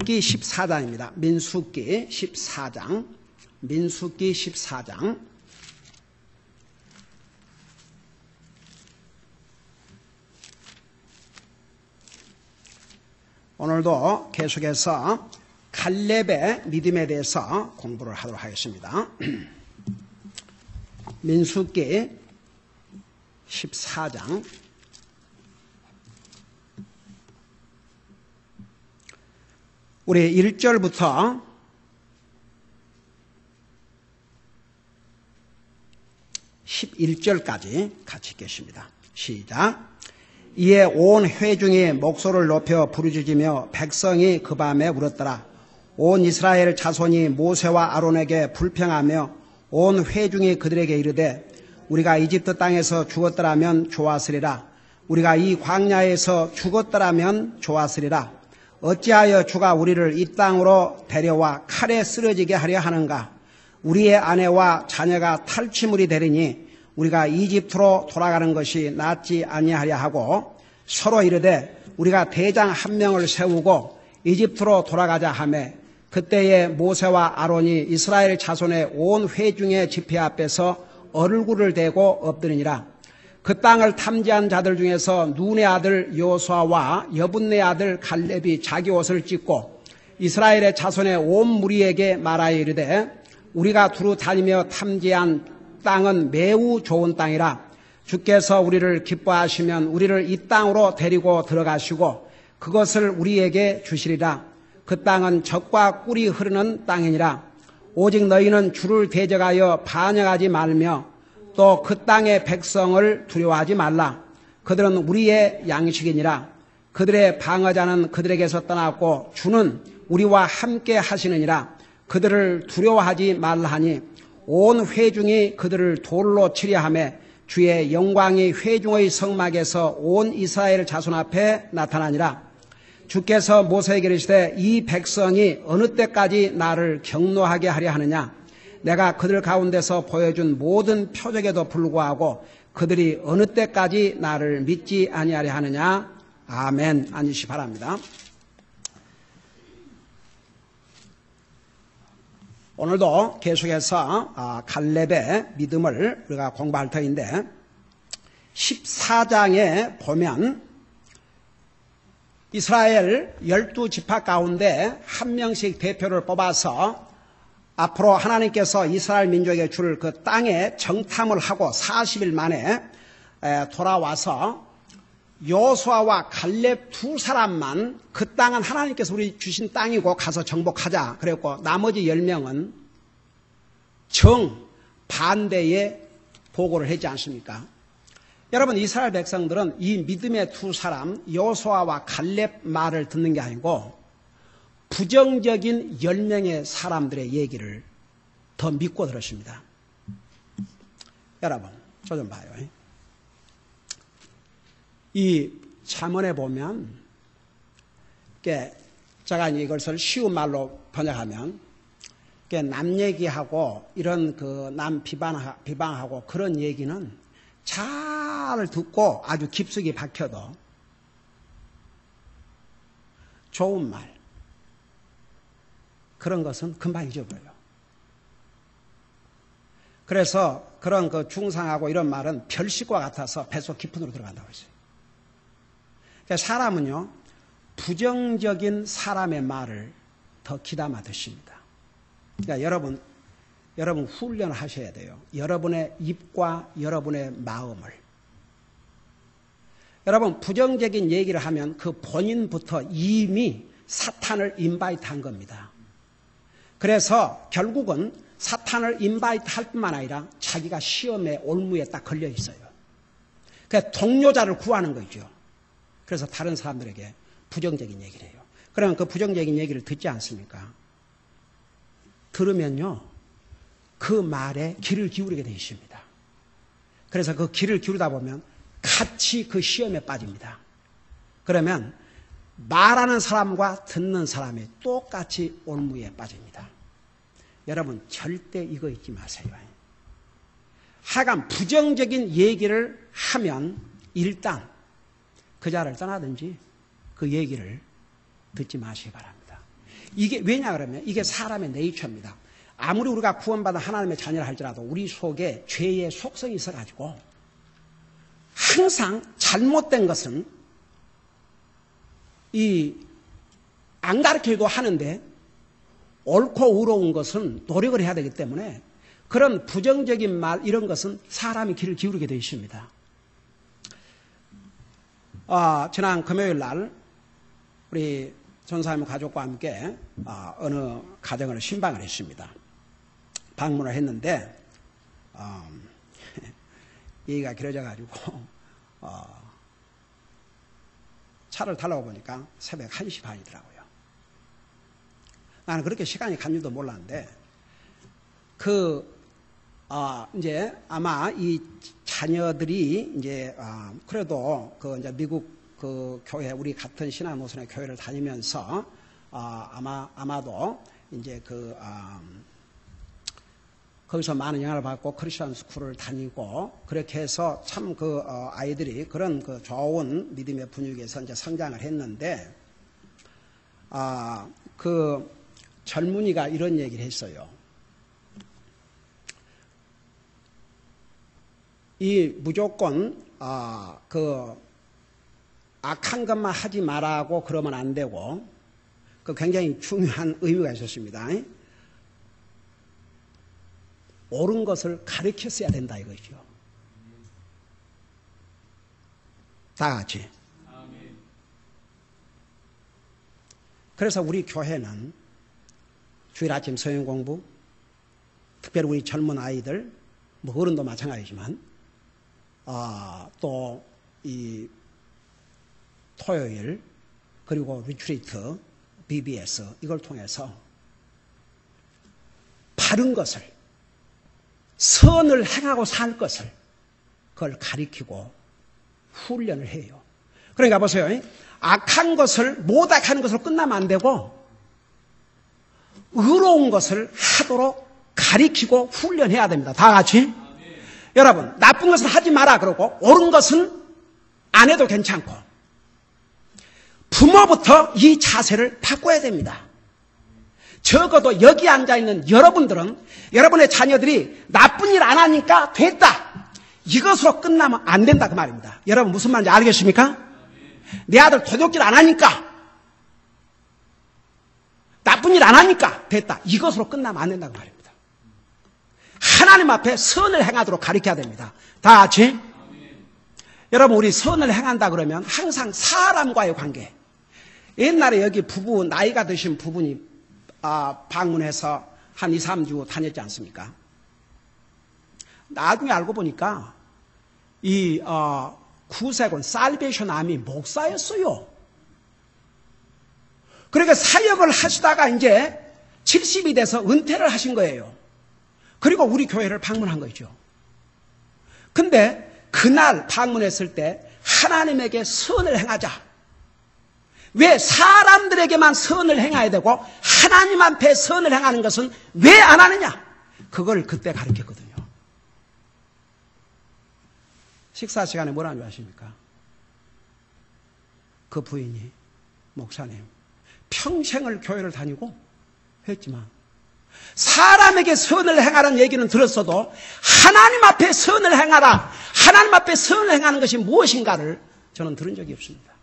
민수기 14장입니다. 민수기 14장. 민수기 14장. 오늘도 계속해서 갈렙의 믿음에 대해서 공부를 하도록 하겠습니다. 민수기 14장. 우리 1절부터 11절까지 같이 읽겠습니다. 시작. 이에 온 회중이 목소리를 높여 부르짖으며 백성이 그 밤에 울었더라. 온 이스라엘 자손이 모세와 아론에게 불평하며 온 회중이 그들에게 이르되 우리가 이집트 땅에서 죽었더라면 좋았으리라. 우리가 이 광야에서 죽었더라면 좋았으리라. 어찌하여 주가 우리를 이 땅으로 데려와 칼에 쓰러지게 하려 하는가? 우리의 아내와 자녀가 탈취물이 되리니 우리가 이집트로 돌아가는 것이 낫지 아니하려 하고 서로 이르되 우리가 대장 한 명을 세우고 이집트로 돌아가자 하매 그때에 모세와 아론이 이스라엘 자손의 온 회중의 집회 앞에서 얼굴을 대고 엎드리니라. 그 땅을 탐지한 자들 중에서 눈의 아들 여호수아와 여분네 아들 갈렙이 자기 옷을 찢고 이스라엘의 자손의 온 무리에게 말하여 이르되 우리가 두루 다니며 탐지한 땅은 매우 좋은 땅이라. 주께서 우리를 기뻐하시면 우리를 이 땅으로 데리고 들어가시고 그것을 우리에게 주시리라. 그 땅은 젖과 꿀이 흐르는 땅이니라. 오직 너희는 주를 대적하여 반역하지 말며 또 그 땅의 백성을 두려워하지 말라. 그들은 우리의 양식이니라. 그들의 방어자는 그들에게서 떠났고 주는 우리와 함께 하시느니라. 그들을 두려워하지 말라 하니 온 회중이 그들을 돌로 치려 하며 주의 영광이 회중의 성막에서 온 이스라엘 자손 앞에 나타나니라. 주께서 모세에게 이르시되 이 백성이 어느 때까지 나를 경노하게 하려 하느냐? 내가 그들 가운데서 보여준 모든 표적에도 불구하고 그들이 어느 때까지 나를 믿지 아니하려 하느냐? 아멘. 앉으시 바랍니다. 오늘도 계속해서 갈렙의 믿음을 우리가 공부할 터인데 14장에 보면 이스라엘 12지파 가운데 한 명씩 대표를 뽑아서 앞으로 하나님께서 이스라엘 민족에게 줄 그 땅에 정탐을 하고 40일 만에 돌아와서 여호수아와 갈렙 두 사람만 그 땅은 하나님께서 우리 주신 땅이고 가서 정복하자 그랬고 나머지 10명은 정반대의 보고를 했지 않습니까? 여러분 이스라엘 백성들은 이 믿음의 두 사람 여호수아와 갈렙 말을 듣는 게 아니고 부정적인 10명의 사람들의 얘기를 더 믿고 들었습니다. 여러분 저 좀 봐요. 이 잠언에 보면 제가 이것을 쉬운 말로 번역하면 남 얘기하고 이런 그 남 비방하고 그런 얘기는 잘 듣고 아주 깊숙이 박혀도 좋은 말 그런 것은 금방 잊어버려요. 그래서 그런 그 중상하고 이런 말은 별식과 같아서 뱃속 깊은 데로 들어간다고 했어요. 그러니까 사람은요, 부정적인 사람의 말을 더 귀담아 듣습니다. 그러니까 여러분 훈련을 하셔야 돼요. 여러분의 입과 여러분의 마음을. 여러분 부정적인 얘기를 하면 그 본인부터 이미 사탄을 인바이트 한 겁니다. 그래서 결국은 사탄을 인바이트 할 뿐만 아니라 자기가 시험에 올무에 딱 걸려 있어요. 그러니까 동료자를 구하는 거죠. 그래서 다른 사람들에게 부정적인 얘기를 해요. 그러면 그 부정적인 얘기를 듣지 않습니까? 들으면요, 그 말에 귀를 기울이게 되어 있습니다. 그래서 그 귀를 기울이다 보면 같이 그 시험에 빠집니다. 그러면 말하는 사람과 듣는 사람이 똑같이 올무에 빠집니다. 여러분 절대 이거 잊지 마세요. 하여간 부정적인 얘기를 하면 일단 그 자를 떠나든지 그 얘기를 듣지 마시기 바랍니다. 이게 왜냐 그러면 이게 사람의 네이처입니다. 아무리 우리가 구원받은 하나님의 자녀라 할지라도 우리 속에 죄의 속성이 있어가지고 항상 잘못된 것은 안 가르치기도 하는데 옳고 의로운 것은 노력을 해야 되기 때문에 그런 부정적인 말 이런 것은 사람이 귀를 기울이게 되어 있습니다. 지난 금요일 날 우리 전사님 가족과 함께 어느 가정을 신방을 했습니다. 방문을 했는데 얘기가 길어져가지고 차를 타려고 보니까 새벽 1시 반이더라고요. 나는 그렇게 시간이 간 줄도 몰랐는데 이제 아마 이 자녀들이 이제 그래도 이제 미국 교회 우리 같은 신앙 노선의 교회를 다니면서 아마도 이제 거기서 많은 영향을 받고 크리스천 스쿨을 다니고 그렇게 해서 참 아이들이 그런 좋은 믿음의 분위기에서 이제 성장을 했는데 젊은이가 이런 얘기를 했어요. 무조건 악한 것만 하지 말라고 그러면 안 되고 굉장히 중요한 의미가 있었습니다. 옳은 것을 가르쳤어야 된다 이거죠. 다 같이. 그래서 우리 교회는 주일 아침 성경 공부, 특별히 우리 젊은 아이들, 어른도 마찬가지지만 또 이 토요일 그리고 리트리트, BBS 이걸 통해서 바른 것을 선을 행하고 살 것을 그걸 가리키고 훈련을 해요. 그러니까 보세요. 악한 것을 못하는 것으로 끝나면 안 되고 의로운 것을 하도록 가리키고 훈련해야 됩니다. 다 같이. 여러분 나쁜 것은 하지 마라 그러고 옳은 것은 안 해도 괜찮고 부모부터 이 자세를 바꿔야 됩니다. 적어도 여기 앉아있는 여러분들은 여러분의 자녀들이 나쁜 일 안 하니까 됐다. 이것으로 끝나면 안 된다 그 말입니다. 여러분 무슨 말인지 알겠습니까? 내 아들 도둑질 안 하니까 나쁜 일 안 하니까 됐다. 이것으로 끝나면 안 된다 그 말입니다. 하나님 앞에 선을 행하도록 가르쳐야 됩니다. 다 같이. 여러분 우리 선을 행한다 그러면 항상 사람과의 관계. 옛날에 여기 부부 나이가 드신 부분이 방문해서 한 2, 3주 다녔지 않습니까? 나중에 알고 보니까 이 구세군 살베이션 아미 목사였어요. 그러니까 사역을 하시다가 이제 70이 돼서 은퇴를 하신 거예요. 그리고 우리 교회를 방문한 거죠. 근데 그날 방문했을 때 하나님에게 선을 행하자. 왜 사람들에게만 선을 행해야 되고 하나님 앞에 선을 행하는 것은 왜 안 하느냐? 그걸 그때 가르쳤거든요. 식사 시간에 뭐라는 줄 아십니까? 그 부인이 목사님 평생을 교회를 다니고 했지만 사람에게 선을 행하라는 얘기는 들었어도 하나님 앞에 선을 행하라. 하나님 앞에 선을 행하는 것이 무엇인가를 저는 들은 적이 없습니다.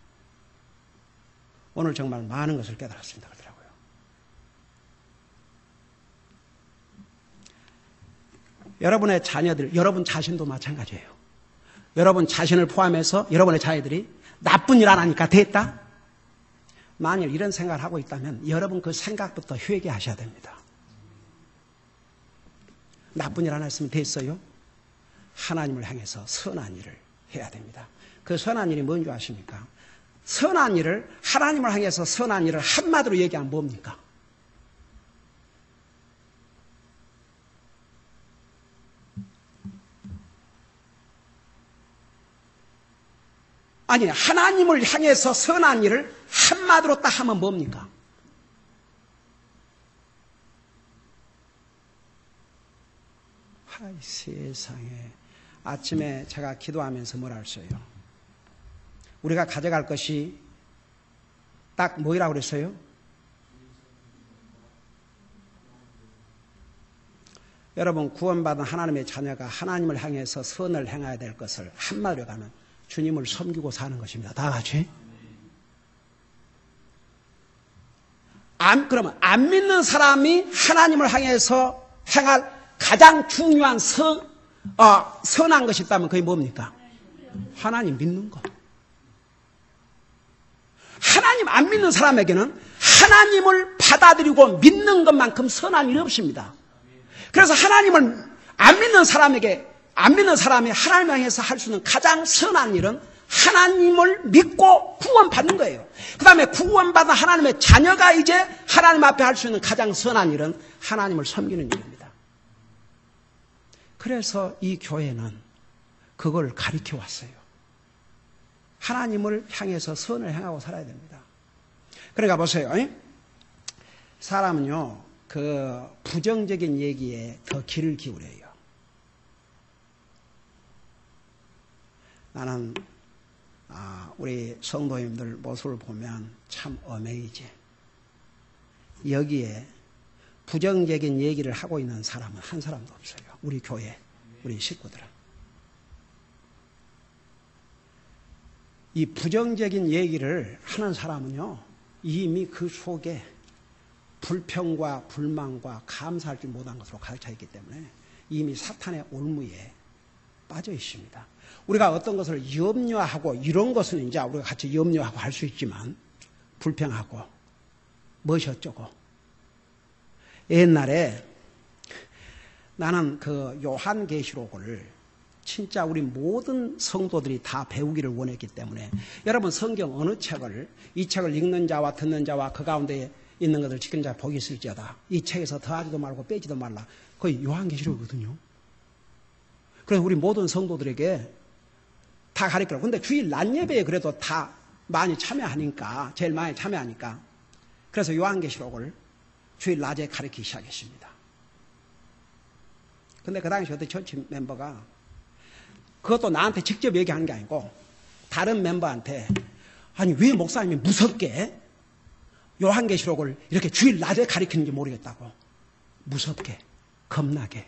오늘 정말 많은 것을 깨달았습니다. 그러더라고요. 여러분의 자녀들, 여러분 자신도 마찬가지예요. 여러분 자신을 포함해서 여러분의 자녀들이 나쁜 일 안 하니까 됐다? 만일 이런 생각을 하고 있다면 여러분 그 생각부터 회개하셔야 됩니다. 나쁜 일 안 했으면 됐어요? 하나님을 향해서 선한 일을 해야 됩니다. 그 선한 일이 뭔지 아십니까? 선한 일을 하나님을 향해서 선한 일을 한마디로 얘기하면 뭡니까? 아니 하나님을 향해서 선한 일을 한마디로 딱 하면 뭡니까? 아이 세상에. 아침에 제가 기도하면서 뭐라 했어요? 우리가 가져갈 것이 딱 뭐라고 그랬어요? 여러분 구원받은 하나님의 자녀가 하나님을 향해서 선을 행해야 될 것을 한마디로 가면 주님을 섬기고 사는 것입니다. 다 같이. 그러면 안 믿는 사람이 하나님을 향해서 행할 가장 중요한 선한 것이 있다면 그게 뭡니까? 하나님 믿는 것. 하나님 안 믿는 사람에게는 하나님을 받아들이고 믿는 것만큼 선한 일이 없습니다. 그래서 하나님을 안 믿는 사람이 하나님을 향해서 할 수 있는 가장 선한 일은 하나님을 믿고 구원받는 거예요. 그 다음에 구원받은 하나님의 자녀가 이제 하나님 앞에 할 수 있는 가장 선한 일은 하나님을 섬기는 일입니다. 그래서 이 교회는 그걸 가르쳐 왔어요. 하나님을 향해서 선을 행하고 살아야 됩니다. 그러니까 보세요. 사람은요, 그 부정적인 얘기에 더 귀를 기울여요. 나는 우리 성도님들 모습을 보면 참 어메이지. 여기에 부정적인 얘기를 하고 있는 사람은 한 사람도 없어요. 우리 교회, 우리 식구들은. 이 부정적인 얘기를 하는 사람은요, 이미 그 속에 불평과 불만과 감사할 줄 못한 것으로 가득 차 있기 때문에 이미 사탄의 올무에 빠져 있습니다. 우리가 어떤 것을 염려하고 이런 것은 이제 우리가 같이 염려하고 할 수 있지만 불평하고 무엇이 어쩌고. 옛날에 나는 그 요한계시록을 진짜 우리 모든 성도들이 다 배우기를 원했기 때문에 여러분 성경 어느 책을 이 책을 읽는 자와 듣는 자와 그 가운데 있는 것을 지키는 자 복이 있을지어다. 이 책에서 더하지도 말고 빼지도 말라. 거의 요한계시록이거든요. 그래서 우리 모든 성도들에게 다 가르치라고. 근데 주일 낮 예배에 그래도 다 많이 참여하니까, 제일 많이 참여하니까. 그래서 요한계시록을 주일 낮에 가르치기 시작했습니다. 근데 그 당시 어떤 처치 멤버가 그것도 나한테 직접 얘기하는 게 아니고 다른 멤버한테 아니 왜 목사님이 무섭게 요한계시록을 이렇게 주일 낮에 가르치는지 모르겠다고. 무섭게, 겁나게.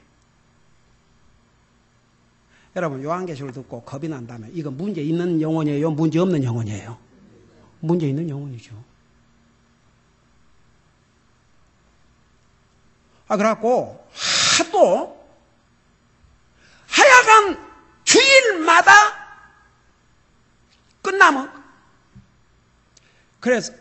여러분 요한계시록을 듣고 겁이 난다면 이거 문제 있는 영혼이에요? 문제 없는 영혼이에요? 문제 있는 영혼이죠. 그래갖고 하도 하여간 주일마다 끝나면 그래서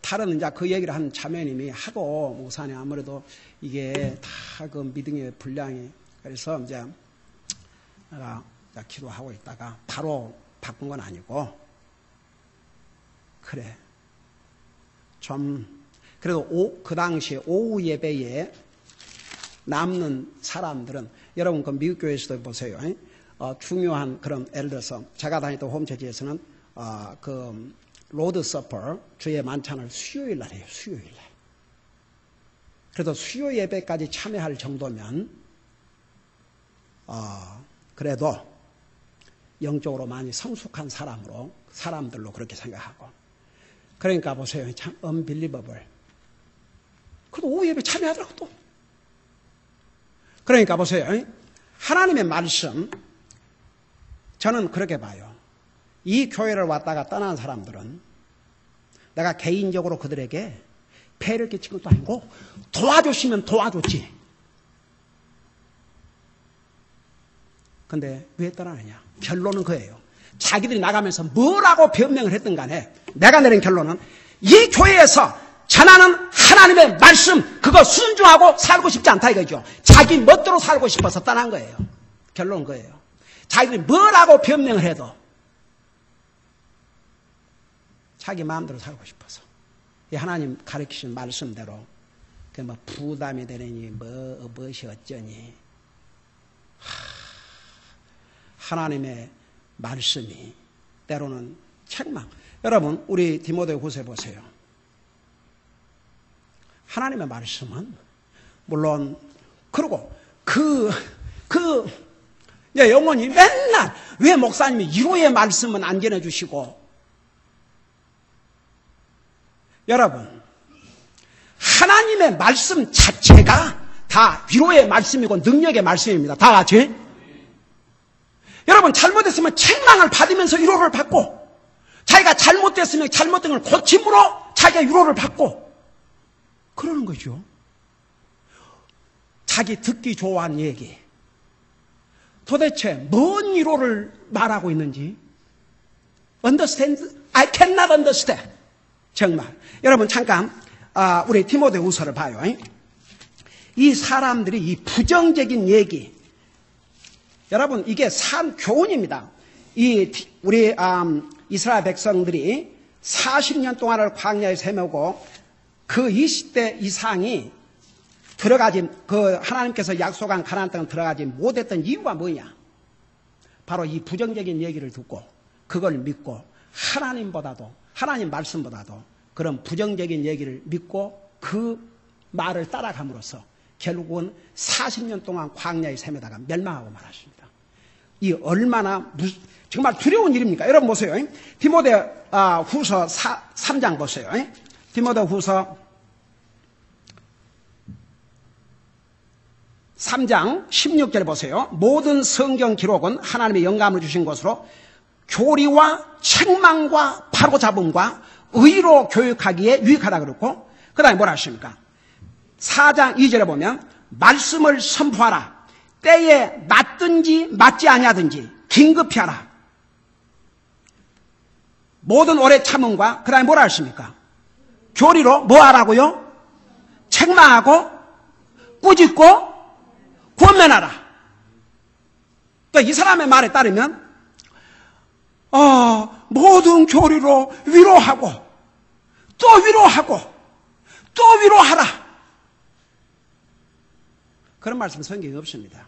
다른 이제 그 얘기를 한 자매님이 하도 목사님 아무래도 이게 다 그 믿음의 분량이 그래서 이제 내가 기도하고 있다가 바로 바꾼 건 아니고 그래 좀 그래도 그 당시에 오후 예배에 남는 사람들은 여러분 그 미국 교회에서도 보세요. 중요한 그런 예를 들어서 제가 다니던 홈처치에서는 그 로드 서퍼 주의 만찬을 수요일 날 해요. 수요일 날. 그래도 수요 예배까지 참여할 정도면 그래도 영적으로 많이 성숙한 사람들로 그렇게 생각하고. 그러니까 보세요. 참 unbelievable. 그래도 오후 예배 참여하더라고 또. 그러니까 보세요. 하나님의 말씀 저는 그렇게 봐요. 이 교회를 왔다가 떠난 사람들은 내가 개인적으로 그들에게 폐를 끼친 것도 아니고 도와줬으면 도와줬지. 근데 왜 떠나느냐? 결론은 그예요. 자기들이 나가면서 뭐라고 변명을 했든 간에 내가 내린 결론은 이 교회에서 전하는 하나님의 말씀 그거 순종하고 살고 싶지 않다 이거죠. 자기 멋대로 살고 싶어서 떠난 거예요. 결론은 그예요. 자기들이 뭐라고 변명을 해도 자기 마음대로 살고 싶어서 이 하나님 가르치신 말씀대로 그 뭐 부담이 되느니 무엇이 어쩌니 하나님의 말씀이 때로는 책망. 여러분 우리 디모데후서 보세요. 하나님의 말씀은 물론 그리고 영혼이 맨날 왜 목사님이 위로의 말씀은 안 전해주시고 여러분 하나님의 말씀 자체가 다 위로의 말씀이고 능력의 말씀입니다. 다 같이. 여러분 잘못했으면 책망을 받으면서 위로를 받고, 자기가 잘못됐으면 잘못된 걸 고침으로 자기가 위로를 받고 그러는 거죠. 자기 듣기 좋아하는 얘기. 도대체 뭔 위로를 말하고 있는지 understand? I cannot understand. 정말. 여러분 잠깐 우리 디모데후서를 봐요. 이 사람들이 이 부정적인 얘기, 여러분 이게 산 교훈입니다. 우리 이스라엘 백성들이 40년 동안을 광야에 세우고 그 20대 이상이 들어가지, 그 하나님께서 약속한 가나안 땅에 들어가지 못했던 이유가 뭐냐? 바로 이 부정적인 얘기를 듣고 그걸 믿고 하나님보다도, 하나님 말씀보다도 그런 부정적인 얘기를 믿고 그 말을 따라감으로써 결국은 40년 동안 광야에 세매다가 멸망하고 말았습니다. 이 얼마나 정말 두려운 일입니까? 여러분 보세요. 디모데 후서 3장 보세요. 디모데 후서 3장 16절 보세요. 모든 성경 기록은 하나님의 영감을 주신 것으로 교리와 책망과 바로잡음과 의로 교육하기에 유익하다 그랬고, 그 다음에 뭐라 하십니까? 4장 2절에 보면 말씀을 선포하라. 때에 맞든지 맞지 아니하든지 긴급히 하라. 모든 오래 참음과 그 다음에 뭐라 하십니까? 교리로 뭐 하라고요? 책망하고 꾸짖고 권면하라. 그러니까 이 사람의 말에 따르면 모든 교리로 위로하고 또 위로하고 또 위로하라. 그런 말씀 성경에 없습니다.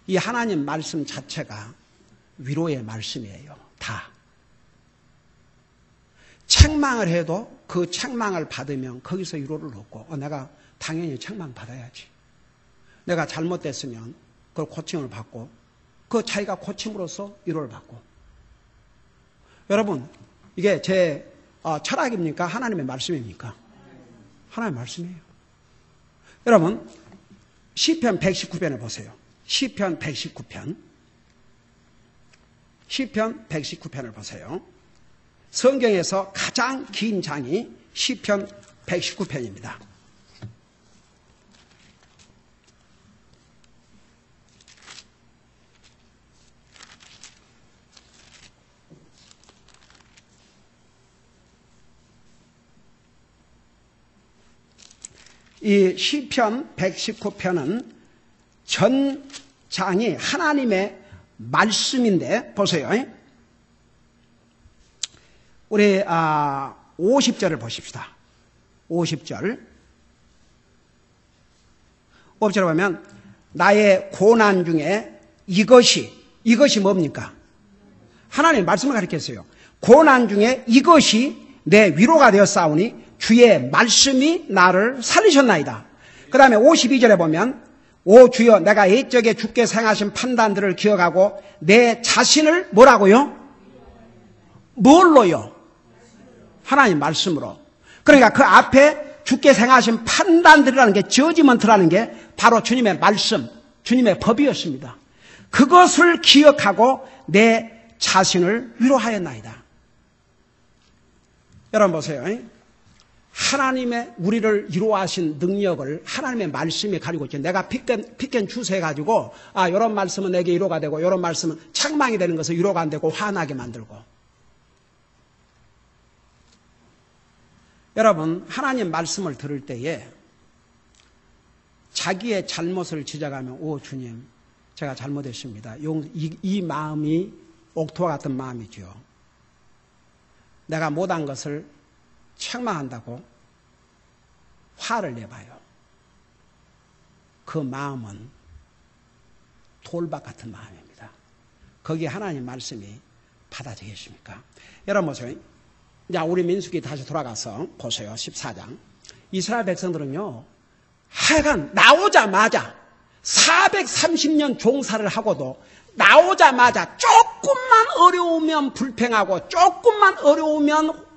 이 하나님 말씀 자체가 위로의 말씀이에요. 다. 책망을 해도 그 책망을 받으면 거기서 위로를 얻고 내가 당연히 책망 받아야지. 내가 잘못됐으면 그걸 고침을 받고 그 자기가 고침으로써 위로를 받고. 여러분 이게 제 철학입니까? 하나님의 말씀입니까? 하나님의 말씀이에요. 여러분 시편 119편을 보세요. 시편 119편. 시편 119편을 보세요. 성경에서 가장 긴 장이 시편 119편입니다. 이 시편 119편은 전 장이 하나님의 말씀인데 보세요. 우리 50절을 보십시다. 50절. 50절을 보면 나의 고난 중에 이것이 뭡니까? 하나님의 말씀을 가르쳤어요. 고난 중에 이것이 내 위로가 되었사오니 주의 말씀이 나를 살리셨나이다. 그 다음에 52절에 보면 오 주여 내가 옛적에 주께 행하신 판단들을 기억하고 내 자신을 뭐라고요? 뭘로요? 하나님 말씀으로. 그러니까 그 앞에 주께 행하신 판단들이라는 게 저지먼트라는 게 바로 주님의 말씀, 주님의 법이었습니다. 그것을 기억하고 내 자신을 위로하였나이다. 여러분 보세요. 하나님의 우리를 위로하신 능력을 하나님의 말씀이 가지고 있죠. 내가 픽앤추스 해가지고 이런 말씀은 내게 위로가 되고 이런 말씀은 책망이 되는 것을 위로가 안 되고 화나게 만들고. 여러분 하나님 말씀을 들을 때에 자기의 잘못을 지적하면 오 주님 제가 잘못했습니다. 이 마음이 옥토와 같은 마음이죠. 내가 못한 것을 책망한다고 화를 내봐요. 그 마음은 돌박 같은 마음입니다. 거기에 하나님 말씀이 받아지겠습니까? 여러분 보세요. 자, 우리 민수기 다시 돌아가서 보세요. 14장. 이스라엘 백성들은요, 하여간 나오자마자 430년 종사를 하고도 나오자마자 조금만 어려우면 불평하고 조금만 어려우면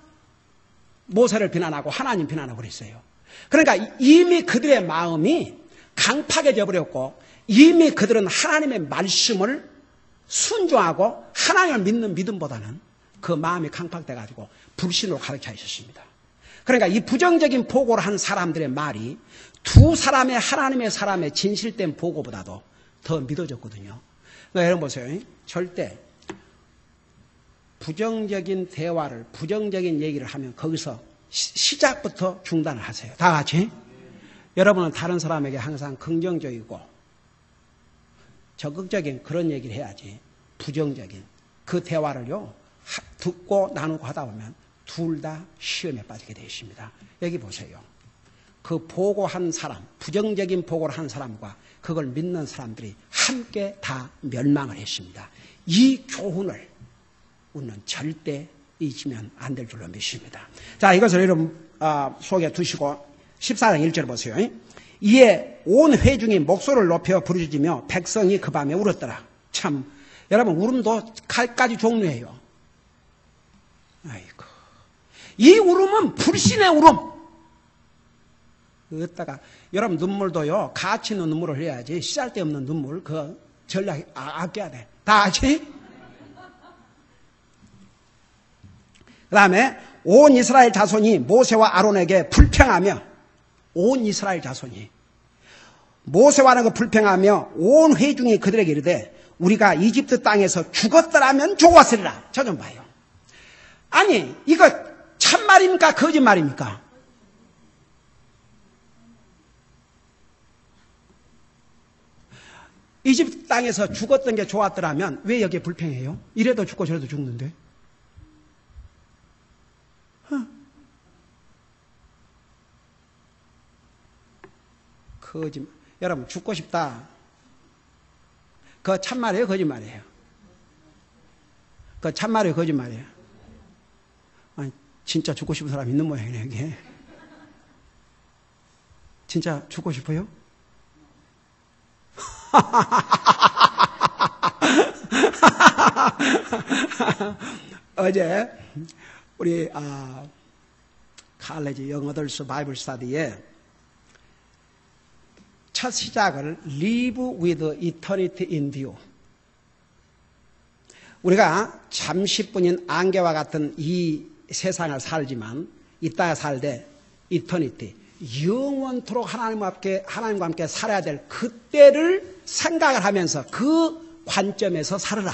모세를 비난하고 하나님 비난하고 그랬어요. 그러니까 이미 그들의 마음이 강팍해져 버렸고 이미 그들은 하나님의 말씀을 순종하고 하나님을 믿는 믿음보다는 그 마음이 강팍돼 가지고 불신으로 가르쳐 있었습니다. 그러니까 이 부정적인 보고를 한 사람들의 말이 두 사람의 하나님의 사람의 진실된 보고보다도 더 믿어졌거든요. 그러니까 여러분 보세요. 절대 부정적인 대화를 부정적인 얘기를 하면 거기서 시작부터 중단을 하세요. 다 같이. 여러분은 다른 사람에게 항상 긍정적이고 적극적인 그런 얘기를 해야지 부정적인 그 대화를요 듣고 나누고 하다 보면 둘 다 시험에 빠지게 되어 있습니다. 여기 보세요. 그 보고한 사람, 부정적인 보고를 한 사람과 그걸 믿는 사람들이 함께 다 멸망을 했습니다. 이 교훈을 우리는 절대 잊으면 안 될 줄로 믿습니다. 자, 이것을 여러분 속에 두시고 14장 1절 보세요. 이에 온 회중이 목소리를 높여 부르짖으며 백성이 그 밤에 울었더라. 참 여러분 울음도 칼까지 종류예요. 아이고, 이 울음은 불신의 울음. 그랬다가 여러분 눈물도요 가치 있는 눈물을 흘려야지 쓰잘데없는 눈물 그 전략 아껴야 돼. 다 같이. 그 다음에 온 이스라엘 자손이 모세와 아론에게 불평하며 온 이스라엘 자손이 모세와 아론에게 불평하며 온 회중이 그들에게 이르되 우리가 이집트 땅에서 죽었더라면 좋았으리라. 저 좀 봐요. 아니 이거 참말입니까 거짓말입니까? 이집트 땅에서 죽었던 게 좋았더라면 왜 여기에 불평해요? 이래도 죽고 저래도 죽는데. 거짓말. 여러분 죽고 싶다. 그거 참말이에요 거짓말이에요? 그거 참말이에요 거짓말이에요? 아니, 진짜 죽고 싶은 사람 있는 모양이네 여기. 진짜 죽고 싶어요? 어제 우리 칼레지 영어들스 바이블 스터디에 첫 시작을 Live with Eternity in View. 우리가 잠시뿐인 안개와 같은 이 세상을 살지만 이 땅에 살되 Eternity, 영원토록 하나님과 함께 살아야 될 그때를 생각을 하면서 그 관점에서 살아라.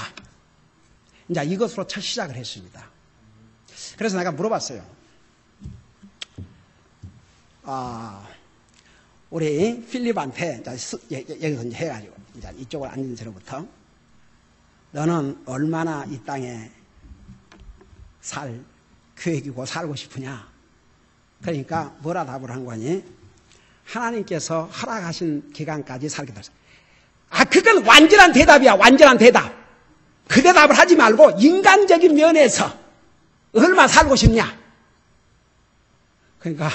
이제 이것으로 첫 시작을 했습니다. 그래서 내가 물어봤어요. 우리 필립한테 여기서 이제 해가지고 이제 이쪽으로 앉은 저로부터 너는 얼마나 이 땅에 살 계획이고 살고 싶으냐? 그러니까 뭐라 답을 한 거니? 하나님께서 허락하신 기간까지 살겠다. 그건 완전한 대답이야. 완전한 대답. 그 대답을 하지 말고 인간적인 면에서 얼마나 살고 싶냐? 그러니까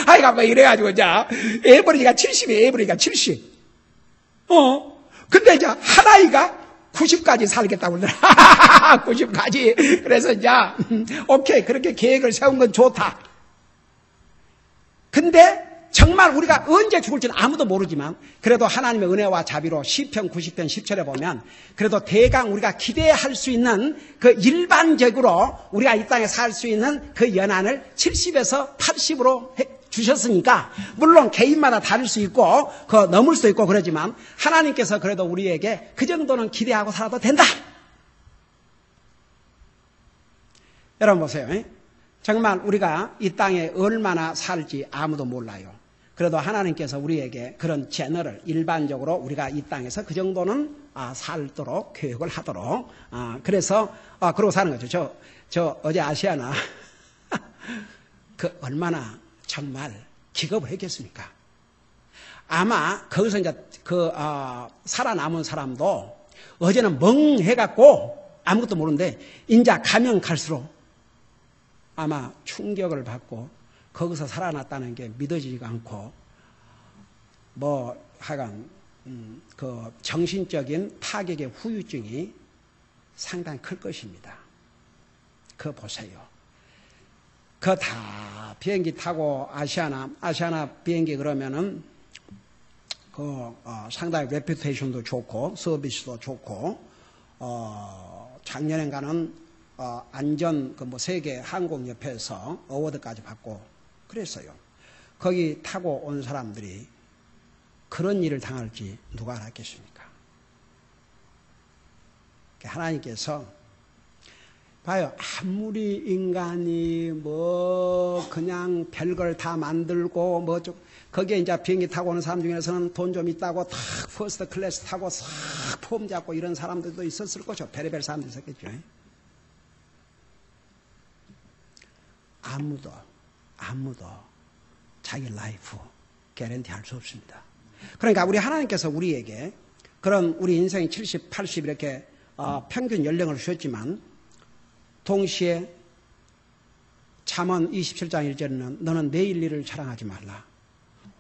하여가 뭐 이래가지고 자 에버리지가 70이에요. 에버리지가 70. 근데 이제 하나이가 90까지 살겠다고 그러더라. 90까지. 그래서 이제 오케이 그렇게 계획을 세운 건 좋다. 근데 정말 우리가 언제 죽을지는 아무도 모르지만 그래도 하나님의 은혜와 자비로 시편 90편 10절에 보면 그래도 대강 우리가 기대할 수 있는 그 일반적으로 우리가 이 땅에 살 수 있는 그 연한을 70에서 80으로 주셨으니까 물론 개인마다 다를 수 있고 그 넘을 수 있고 그러지만 하나님께서 그래도 우리에게 그 정도는 기대하고 살아도 된다. 여러분 보세요. 정말 우리가 이 땅에 얼마나 살지 아무도 몰라요. 그래도 하나님께서 우리에게 그런 제너럴 일반적으로 우리가 이 땅에서 그 정도는 살도록 교육을 하도록 그래서 그러고 사는 거죠. 저 어제 아시아나 그 얼마나 정말 기겁을 했겠습니까? 아마 거기서 이제 그 살아남은 사람도 어제는 멍해갖고 아무것도 모르는데 이제 가면 갈수록 아마 충격을 받고 거기서 살아났다는 게 믿어지지가 않고 뭐 하여간 그 정신적인 타격의 후유증이 상당히 클 것입니다. 그거 보세요. 그 다 비행기 타고 아시아나 비행기 그러면은 상당히 레퓨테이션도 좋고 서비스도 좋고 작년엔가는 안전 세계 항공협회에서 어워드까지 받고 그랬어요. 거기 타고 온 사람들이 그런 일을 당할지 누가 알았겠습니까? 하나님께서 봐요. 아무리 인간이 그냥 별걸 다 만들고 거기에 이제 비행기 타고 오는 사람 중에서는 돈 좀 있다고 탁 퍼스트 클래스 타고 싹 폼 잡고 이런 사람들도 있었을 거죠. 별의별 사람도 있었겠죠. 아무도 자기 라이프 개런티 할 수 없습니다. 그러니까 우리 하나님께서 우리에게 그런 우리 인생이 70, 80 이렇게 평균 연령을 주셨지만 동시에 잠언 27장 1절에는 너는 내일 일을 자랑하지 말라.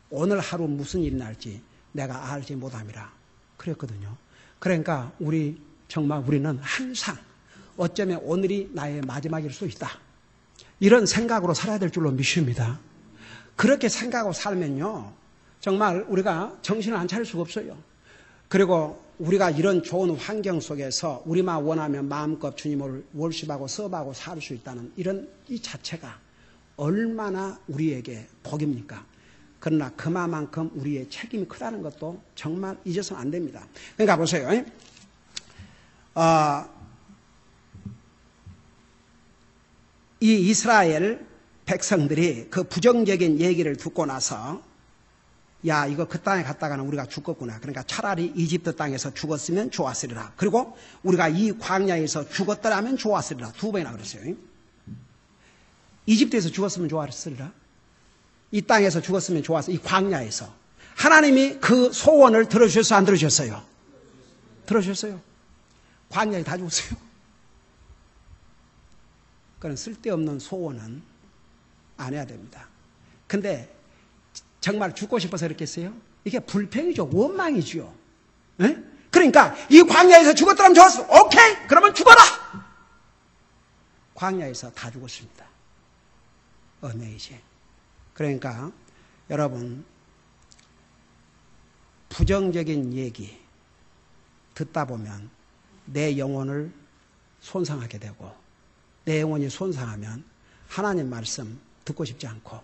오늘 하루 무슨 일이 날지 내가 알지 못함이라 그랬거든요. 그러니까 우리는 항상 어쩌면 오늘이 나의 마지막일 수 있다. 이런 생각으로 살아야 될 줄로 믿습니다. 그렇게 생각하고 살면요. 정말 우리가 정신을 안 차릴 수가 없어요. 그리고 우리가 이런 좋은 환경 속에서 우리만 원하면 마음껏 주님을 월십하고 서브하고 살 수 있다는 이 자체가 얼마나 우리에게 복입니까? 그러나 그만큼 우리의 책임이 크다는 것도 정말 잊어서는 안 됩니다. 그러니까 보세요. 이 이스라엘 백성들이 그 부정적인 얘기를 듣고 나서 야 이거 그 땅에 갔다가는 우리가 죽겠구나. 그러니까 차라리 이집트 땅에서 죽었으면 좋았으리라. 그리고 우리가 이 광야에서 죽었더라면 좋았으리라. 2번이나 그랬어요. 이집트에서 죽었으면 좋았으리라. 이 땅에서 죽었으면 좋았어. 이 광야에서. 하나님이 그 소원을 들어주셨어요? 안 들어주셨어요? 들어주셨어요. 광야에 다 죽었어요. 그런 쓸데없는 소원은 안 해야 됩니다. 근데 정말 죽고 싶어서 그랬겠어요? 이게 불평이죠. 원망이죠. 네? 그러니까 이 광야에서 죽었더라면 좋았어. 오케이! 그러면 죽어라! 광야에서 다 죽었습니다. 어메이징. 그러니까 여러분 부정적인 얘기 듣다 보면 내 영혼을 손상하게 되고 내 영혼이 손상하면 하나님 말씀 듣고 싶지 않고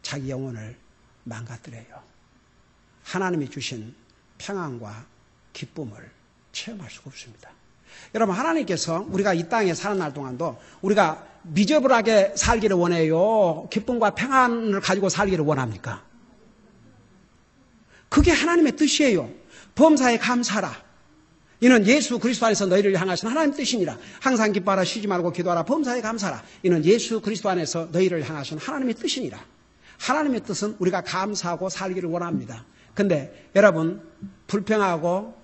자기 영혼을 망가뜨려요. 하나님이 주신 평안과 기쁨을 체험할 수가 없습니다. 여러분 하나님께서 우리가 이 땅에 사는 날 동안도 우리가 미저블하게 살기를 원해요? 기쁨과 평안을 가지고 살기를 원합니까? 그게 하나님의 뜻이에요. 범사에 감사하라. 이는 예수 그리스도 안에서 너희를 향하신 하나님의 뜻이니라. 항상 기뻐하라. 쉬지 말고 기도하라. 범사에 감사하라. 이는 예수 그리스도 안에서 너희를 향하신 하나님의 뜻이니라. 하나님의 뜻은 우리가 감사하고 살기를 원합니다. 근데 여러분 불평하고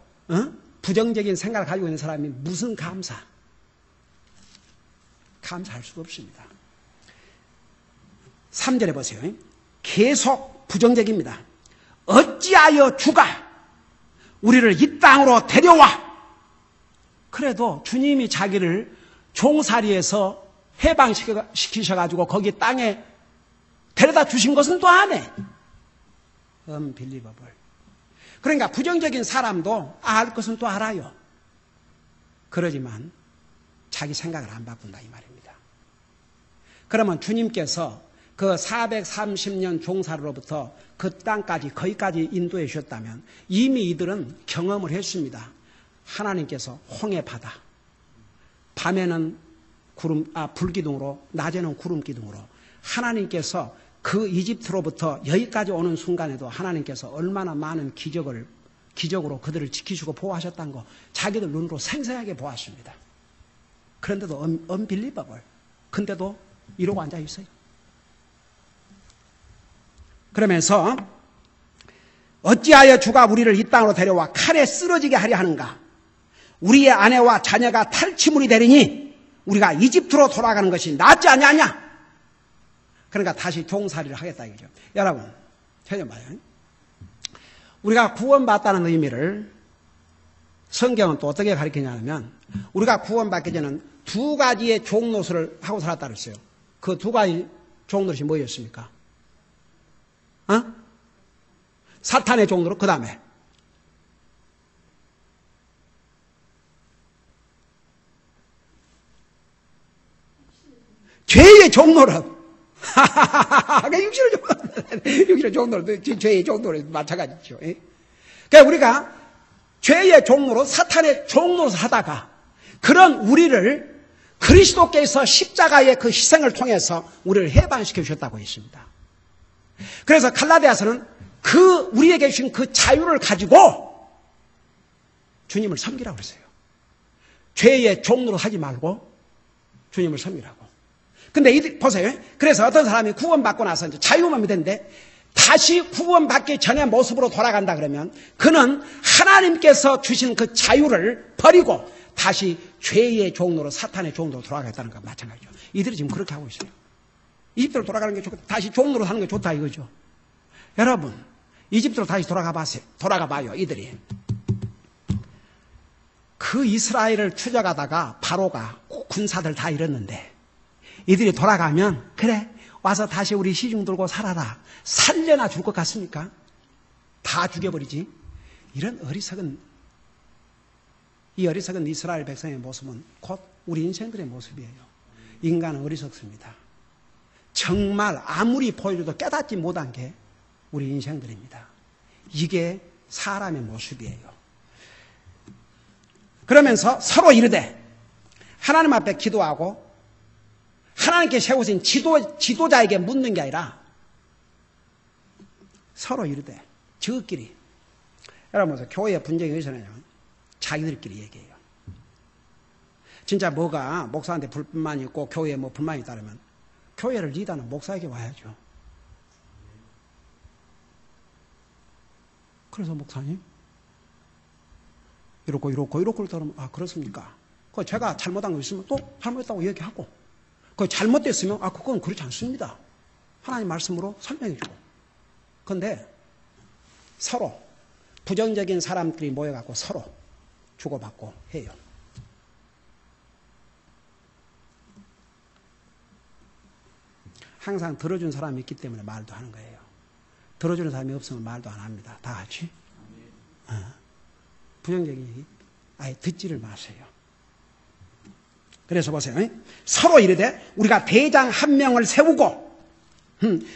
부정적인 생각을 가지고 있는 사람이 무슨 감사할 수가 없습니다. 3절에 보세요. 계속 부정적입니다. 어찌하여 주가 우리를 이 땅으로 데려와. 그래도 주님이 자기를 종살이에서 해방시키셔가지고 거기 땅에 데려다 주신 것은 또 안 해. unbelievable. 그러니까 부정적인 사람도 알 것은 또 알아요. 그러지만 자기 생각을 안 바꾼다 이 말입니다. 그러면 주님께서 그 430년 종살이로부터 그 땅까지 거기까지 인도해 주셨다면 이미 이들은 경험을 했습니다. 하나님께서 홍해 바다, 밤에는 불기둥으로 낮에는 구름기둥으로 하나님께서 그 이집트로부터 여기까지 오는 순간에도 하나님께서 얼마나 많은 기적으로 그들을 지키시고 보호하셨다는 거 자기들 눈으로 생생하게 보았습니다. 그런데도 unbelievable. 근데도 이러고 앉아 있어요. 그러면서 어찌하여 주가 우리를 이 땅으로 데려와 칼에 쓰러지게 하려 하는가? 우리의 아내와 자녀가 탈취물이 되리니 우리가 이집트로 돌아가는 것이 낫지 아니하냐? 그러니까 다시 종살이를 하겠다 이거죠. 여러분, 찾아 봐요. 우리가 구원받다는 의미를 성경은 또 어떻게 가르치냐면 우리가 구원받기 전에는 두 가지의 종노릇을 하고 살았다 그랬어요. 그 두 가지 종노릇이 뭐였습니까? 사탄의 종노릇, 그 다음에 죄의 종노릇. 육신의 종노릇, 죄의 종노릇 마찬가지죠. 그러니까 우리가 죄의 종노릇, 사탄의 종노릇을 하다가 그런 우리를 그리스도께서 십자가의 그 희생을 통해서 우리를 해방시켜 주셨다고 했습니다. 그래서 갈라디아서는 우리에게 주신 그 자유를 가지고 주님을 섬기라고 그랬어요. 죄의 종노릇 하지 말고 주님을 섬기라고. 근데 보세요. 그래서 어떤 사람이 구원받고 나서 이제 자유만 되는데 다시 구원받기 전의 모습으로 돌아간다 그러면 그는 하나님께서 주신 그 자유를 버리고 다시 죄의 종로로 사탄의 종로로 돌아가겠다는 거 마찬가지죠. 이들이 지금 그렇게 하고 있어요. 이집트로 돌아가는 게 좋고 다시 종로로 사는 게 좋다 이거죠. 여러분 이집트로 다시 돌아가 봐요. 이들이 그 이스라엘을 추적하다가 바로가 군사들 다 잃었는데 이들이 돌아가면 그래 와서 다시 우리 시중 들고 살아라. 살려나 줄 것 같습니까? 다 죽여버리지. 이런 어리석은 이스라엘 백성의 모습은 곧 우리 인생들의 모습이에요. 인간은 어리석습니다. 정말 아무리 보여줘도 깨닫지 못한 게 우리 인생들입니다. 이게 사람의 모습이에요. 그러면서 서로 이르되 하나님 앞에 기도하고 하나님께 세우신 지도자에게 묻는 게 아니라 서로 이르되 저끼리. 여러분 보세요. 교회 분쟁이 어디서는요? 자기들끼리 얘기해요. 진짜 뭐가 목사한테 불만이 있고 교회에 뭐 불만이 있다면 교회를 리더는 목사에게 와야죠. 그래서 목사님 이렇고 그러면 그렇습니까? 그 제가 잘못한 거 있으면 또 잘못했다고 얘기하고 그 잘못됐으면 그건 그렇지 않습니다. 하나님 말씀으로 설명해 주고. 그런데 서로 부정적인 사람들이 모여갖고 서로 주고받고 해요. 항상 들어준 사람이 있기 때문에 말도 하는 거예요. 들어주는 사람이 없으면 말도 안 합니다. 다 같이. 부정적인 얘기 아예 듣지를 마세요. 그래서 보세요. 서로 이르되 우리가 대장 한 명을 세우고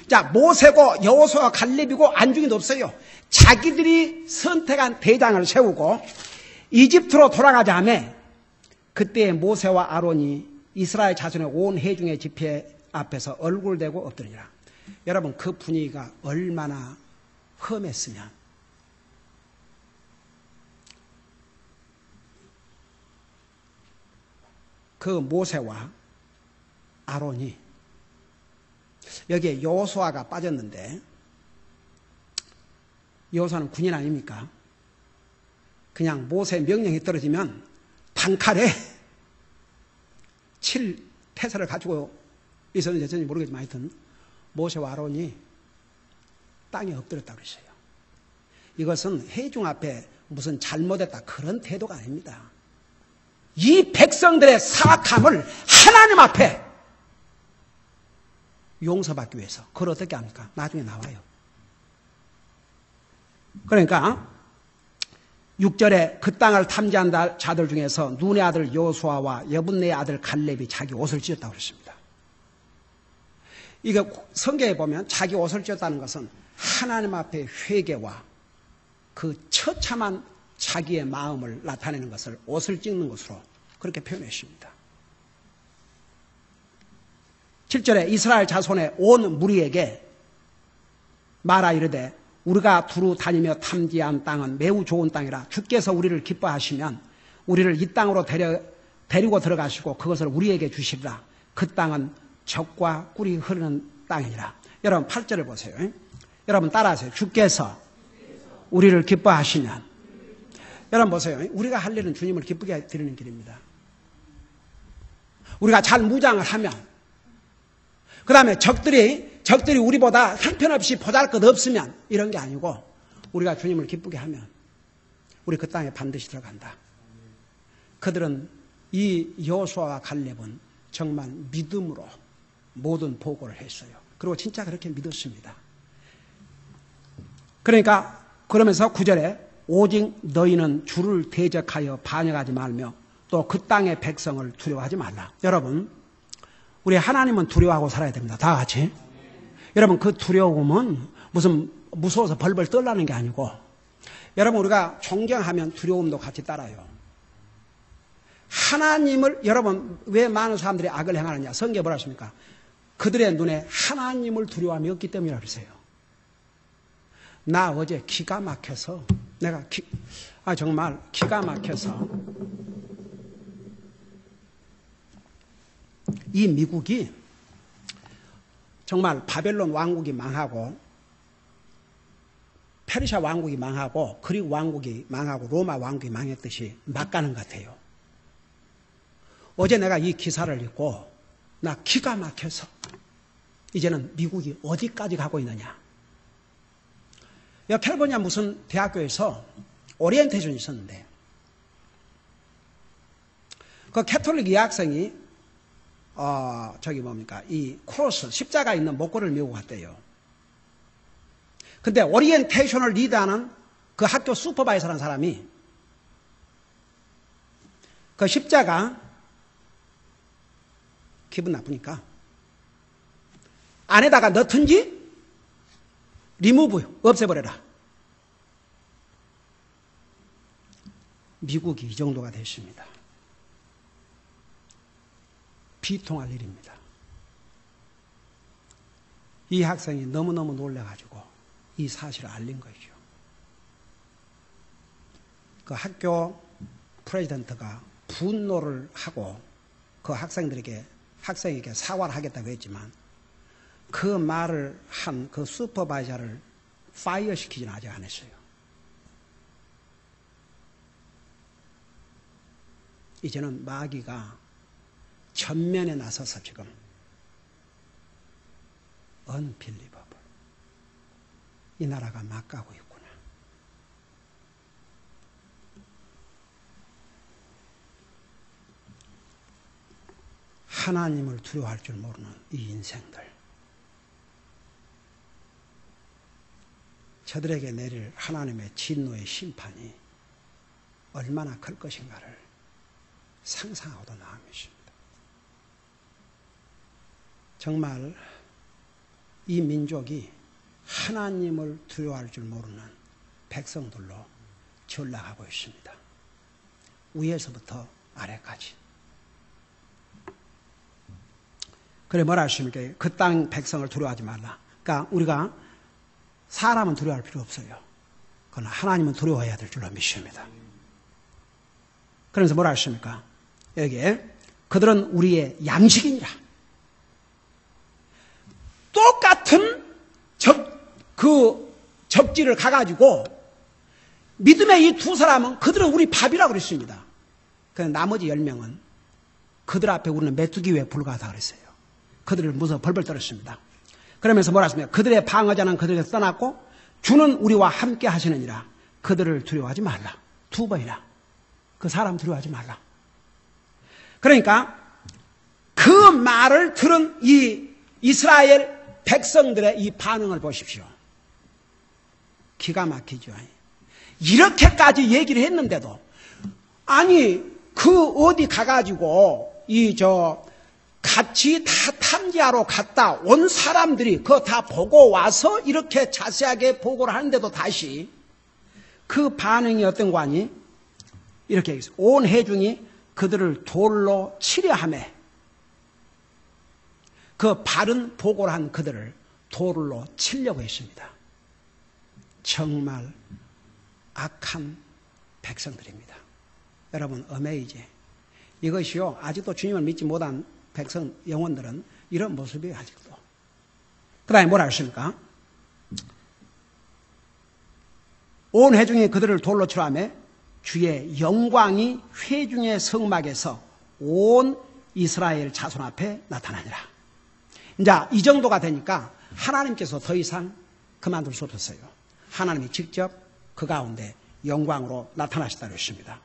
자 모세고 여호수아 갈렙이고 안중에도 없어요. 자기들이 선택한 대장을 세우고 이집트로 돌아가자며 그때 모세와 아론이 이스라엘 자손의 온 회중의 집회 앞에서 얼굴 대고 엎드리니라. 여러분 그 분위기가 얼마나 험했으면 그 모세와 아론이 여기에 여호수아가 빠졌는데 여호수아는 군인 아닙니까? 그냥 모세의 명령이 떨어지면 단칼에 칠 태세를 가지고 있었는지 어쩐지 모르겠지만 하여튼 모세와 아론이 땅에 엎드렸다고 그랬어요. 이것은 회중 앞에 무슨 잘못했다 그런 태도가 아닙니다. 이 백성들의 사악함을 하나님 앞에 용서받기 위해서. 그걸 어떻게 합니까? 나중에 나와요. 그러니까 6절에 그 땅을 탐지한 자들 중에서 눈의 아들 여호수아와 여분네의 아들 갈렙이 자기 옷을 찢었다고 그랬습니다. 이게 성경에 보면 자기 옷을 찢었다는 것은 하나님 앞에 회개와 그 처참한 자기의 마음을 나타내는 것을 옷을 찢는 것으로 그렇게 표현했습니다. 7절에 이스라엘 자손의 온 무리에게 말하 이르되 우리가 두루 다니며 탐지한 땅은 매우 좋은 땅이라 주께서 우리를 기뻐하시면 우리를 이 땅으로 데리고 들어가시고 그것을 우리에게 주시리라. 그 땅은 젖과 꿀이 흐르는 땅이니라. 여러분 8절을 보세요. 여러분 따라하세요. 주께서 우리를 기뻐하시면. 여러분 보세요. 우리가 할 일은 주님을 기쁘게 드리는 길입니다. 우리가 잘 무장을 하면 그 다음에 적들이 우리보다 형편없이 보잘것없으면 이런 게 아니고 우리가 주님을 기쁘게 하면 우리 그 땅에 반드시 들어간다. 그들은 이 여호수아와 갈렙은 정말 믿음으로 모든 보고를 했어요. 그리고 진짜 그렇게 믿었습니다. 그러니까 그러면서 9절에 오직 너희는 주를 대적하여 반역하지 말며 또 그 땅의 백성을 두려워하지 말라. 여러분, 우리 하나님은 두려워하고 살아야 됩니다. 다 같이. 여러분, 그 두려움은 무슨 무서워서 벌벌 떨라는 게 아니고, 여러분, 우리가 존경하면 두려움도 같이 따라요. 하나님을, 여러분, 왜 많은 사람들이 악을 행하느냐? 성경에 뭐라 했습니까? 그들의 눈에 하나님을 두려워함이 없기 때문이라고 그러세요. 나 어제 기가 막혀서, 정말 기가 막혀서, 이 미국이 정말 바벨론 왕국이 망하고, 페르시아 왕국이 망하고, 그리고 왕국이 망하고, 로마 왕국이 망했듯이 막 가는 것 같아요. 어제 내가 이 기사를 읽고, 나 기가 막혀서, 이제는 미국이 어디까지 가고 있느냐. 캘리포니아 무슨 대학교에서 오리엔테이션이 있었는데, 그 캐톨릭 여학생이 이 크로스, 십자가 있는 목걸이를 메고 갔대요. 근데 오리엔테이션을 리드하는 그 학교 슈퍼바이저라는 사람이 그 십자가 기분 나쁘니까 안에다가 넣든지 리무브, 없애버려라. 미국이 이 정도가 됐습니다. 비통할 일입니다. 이 학생이 너무너무 놀라가지고 이 사실을 알린 거죠. 그 학교 프레지던트가 분노를 하고 그 학생에게 사과를 하겠다고 했지만 그 말을 한 그 슈퍼바이저를 파이어 시키지는 아직 안 했어요. 이제는 마귀가 전면에 나서서 지금 unbelievable. 이 나라가 막 가고 있구나. 하나님을 두려워할 줄 모르는 이 인생들. 저들에게 내릴 하나님의 진노의 심판이 얼마나 클 것인가를 상상하고도 나은 것입니다. 정말 이 민족이 하나님을 두려워할 줄 모르는 백성들로 전락하고 있습니다. 위에서부터 아래까지. 그래 뭐라 하십니까? 그 땅 백성을 두려워하지 말라. 그러니까 우리가 사람은 두려워할 필요 없어요. 그러나 하나님은 두려워해야 될 줄로 믿습니다. 그래서 뭐라 하십니까? 여기에 그들은 우리의 양식이니라. 똑같은 적지를 가가지고 믿음의 이 두 사람은 그들은 우리 밥이라고 그랬습니다. 그런데 나머지 10명은 그들 앞에 우리는 메뚜기에 불과하다 그랬어요. 그들을 무서워 벌벌 떨었습니다. 그러면서 뭐라 했습니까? 그들의 방어자는 그들에게서 떠났고 주는 우리와 함께 하시느니라. 그들을 두려워하지 말라. 2번이나. 그 사람 두려워하지 말라. 그러니까 그 말을 들은 이 이스라엘 백성들의 이 반응을 보십시오. 기가 막히죠. 이렇게까지 얘기를 했는데도 아니 그 어디 가가지고 같이 다 탐지하러 갔다 온 사람들이 그거 다 보고 와서 이렇게 자세하게 보고를 하는데도 다시 그 반응이 어떤 거 아니? 이렇게 얘기했어요. 온 회중이 그들을 돌로 치려 하며 그 바른 보고를 한 그들을 돌로 치려고 했습니다. 정말 악한 백성들입니다. 여러분, 어메이지. 이것이요, 아직도 주님을 믿지 못한 백성, 영혼들은 이런 모습이에요, 아직도. 그 다음에 뭐라 하십니까? 온 회중이 그들을 돌로 치려 하며 주의 영광이 회중의 성막에서 온 이스라엘 자손 앞에 나타나니라. 이제 이 정도가 되니까 하나님께서 더 이상 그만둘 수 없었어요. 하나님이 직접 그 가운데 영광으로 나타나셨다고 했습니다.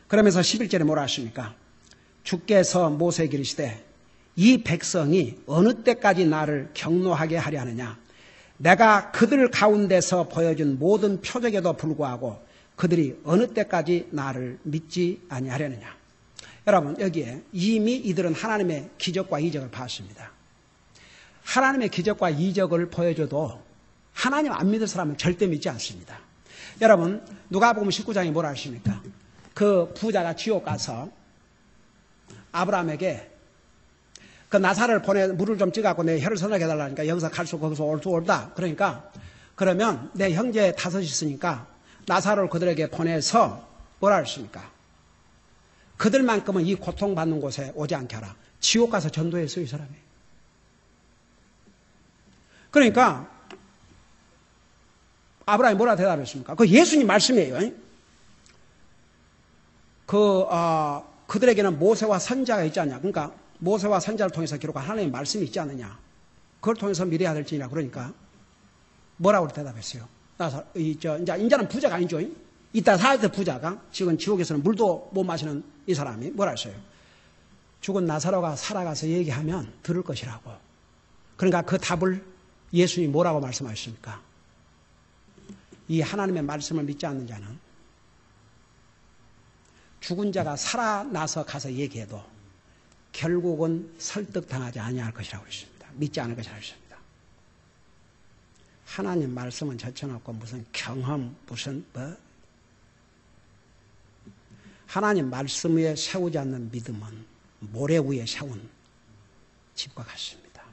그러면서 11절에 뭐라 하십니까? 주께서 모세에게 이르시되 이 백성이 어느 때까지 나를 경노하게 하려 하느냐. 내가 그들 가운데서 보여준 모든 표적에도 불구하고 그들이 어느 때까지 나를 믿지 아니하려느냐. 여러분, 여기에 이미 이들은 하나님의 기적과 이적을 봤습니다. 하나님의 기적과 이적을 보여줘도 하나님 안 믿을 사람은 절대 믿지 않습니다. 여러분, 누가복음 19장에 뭐라 하십니까? 그 부자가 지옥 가서 아브라함에게 그 나사를 보내 물을 좀 찍어갖고 내 혀를 선하게 해달라니까 여기서 갈 수 거기서 올 수 올다. 그러니까 그러면 내 형제 5이 있으니까 나사를 그들에게 보내서 뭐라 하십니까? 그들만큼은 이 고통받는 곳에 오지 않게 하라. 지옥 가서 전도했어요, 이 사람이. 그러니까 아브라함이 뭐라 대답했습니까? 그 예수님 말씀이에요. 그들에게는 모세와 선지자가 있지 않냐. 그러니까 모세와 선지자를 통해서 기록한 하나님의 말씀이 있지 않느냐. 그걸 통해서 믿어야 될지냐. 그러니까 뭐라고 대답했어요? 이제는 부자가 아니죠. 이따 사야 될 부자가 지금 지옥에서는 물도 못 마시는 이 사람이 뭐라 했어요? 죽은 나사로가 살아가서 얘기하면 들을 것이라고. 그러니까 그 답을 예수님이 뭐라고 말씀하셨습니까? 이 하나님의 말씀을 믿지 않는 자는 죽은 자가 살아나서 가서 얘기해도 결국은 설득당하지 아니할 것이라고 했습니다. 믿지 않을 것이라고 했습니다. 하나님 말씀은 제쳐놓고 무슨 경험, 무슨 하나님 말씀 위에 세우지 않는 믿음은 모래 위에 세운 집과 같습니다.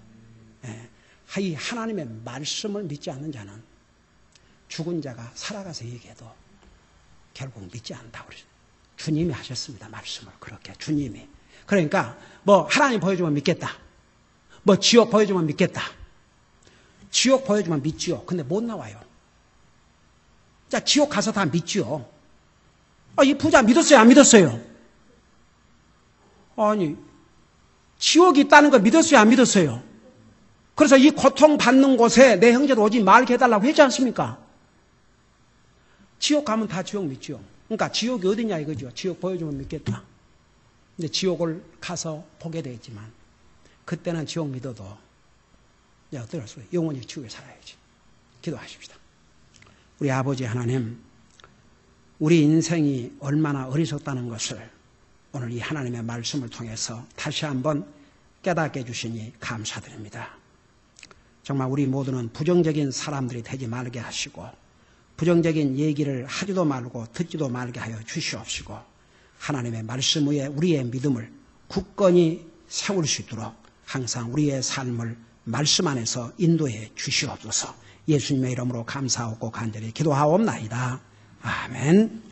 이 하나님의 말씀을 믿지 않는 자는 죽은 자가 살아가서 얘기해도 결국 믿지 않는다고 그러죠. 주님이 하셨습니다. 말씀을 그렇게 주님이. 그러니까 뭐 하나님 보여주면 믿겠다. 뭐 지옥 보여주면 믿겠다. 지옥 보여주면 믿지요. 근데 못 나와요. 자, 지옥 가서 다 믿지요. 이 부자 믿었어요? 안 믿었어요? 아니, 지옥이 있다는 거 믿었어요? 안 믿었어요? 그래서 이 고통받는 곳에 내 형제도 오지 말게 해달라고 했지 않습니까? 지옥 가면 다 지옥 믿죠. 그러니까 지옥이 어디냐 이거죠. 지옥 보여주면 믿겠다. 근데 지옥을 가서 보게 되겠지만 그때는 지옥 믿어도 어떨 수 영원히 지옥에 살아야지. 기도하십시다. 우리 아버지 하나님, 우리 인생이 얼마나 어리석다는 것을 오늘 이 하나님의 말씀을 통해서 다시 한번 깨닫게 해주시니 감사드립니다. 정말 우리 모두는 부정적인 사람들이 되지 말게 하시고 부정적인 얘기를 하지도 말고 듣지도 말게 하여 주시옵시고 하나님의 말씀 위에 우리의 믿음을 굳건히 세울 수 있도록 항상 우리의 삶을 말씀 안에서 인도해 주시옵소서. 예수님의 이름으로 감사하고 간절히 기도하옵나이다. 아멘.